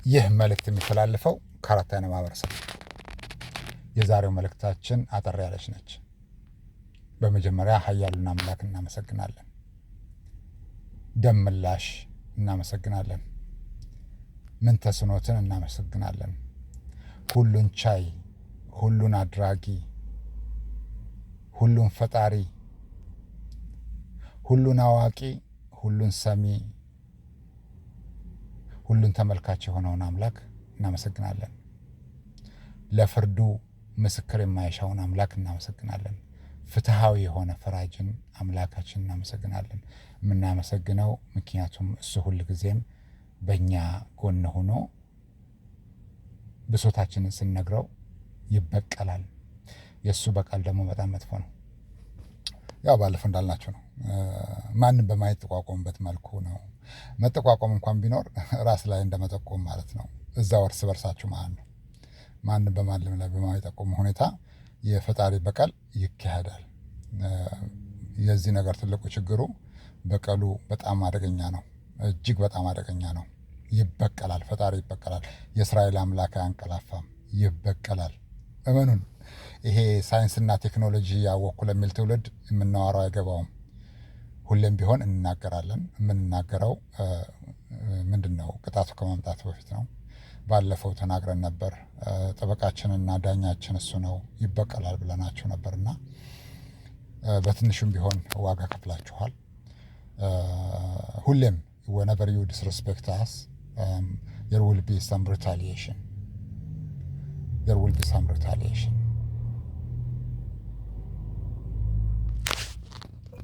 ይህ መልእክት የሚተላለፈው ከአራት አይነ ማህበረሰብ። የዛሬው መልእክታችን አጠር ያለች ነች። በመጀመሪያ ኃያሉን አምላክ እናመሰግናለን። ደም ምላሽ እናመሰግናለን። ምን ተስኖትን እናመሰግናለን። ሁሉን ቻይ፣ ሁሉን አድራጊ፣ ሁሉን ፈጣሪ፣ ሁሉን አዋቂ፣ ሁሉን ሰሚ፣ ሁሉን ተመልካች የሆነውን አምላክ እናመሰግናለን። ለፍርዱ ምስክር የማይሻውን አምላክ እናመሰግናለን። ፍትሃዊ የሆነ ፈራጅን አምላካችን እናመሰግናለን። የምናመሰግነው ምክንያቱም እሱ ሁል ጊዜም በእኛ ጎን ሆኖ ብሶታችንን ስንነግረው ይበቀላል። የእሱ በቀል ደግሞ በጣም መጥፎ ነው። ያው ባለፈው እንዳልናቸው ነው። ማንም በማይጠቋቆምበት መልኩ ነው። መጠቋቆም እንኳን ቢኖር ራስ ላይ እንደመጠቆም ማለት ነው። እዛው እርስ በርሳችሁ ማለት ነው። ማንም በማንም ላይ በማይጠቆም ሁኔታ የፈጣሪ በቀል ይካሄዳል። የዚህ ነገር ትልቁ ችግሩ በቀሉ በጣም አደገኛ ነው። እጅግ በጣም አደገኛ ነው። ይበቀላል። ፈጣሪ ይበቀላል። የእስራኤል አምላክ አያንቀላፋም፣ ይበቀላል። እመኑን። ይሄ ሳይንስና ቴክኖሎጂ ያወቅኩ ለሚል ትውልድ የምናወራው አይገባውም። ሁሌም ቢሆን እንናገራለን። የምንናገረው ምንድን ነው? ቅጣቱ ከመምጣቱ በፊት ነው። ባለፈው ተናግረን ነበር። ጠበቃችንና ዳኛችን እሱ ነው፣ ይበቀላል ብለናችሁ ነበርና በትንሹም ቢሆን ዋጋ ከፍላችኋል። ሁሌም whenever you disrespect us, there will be some retaliation.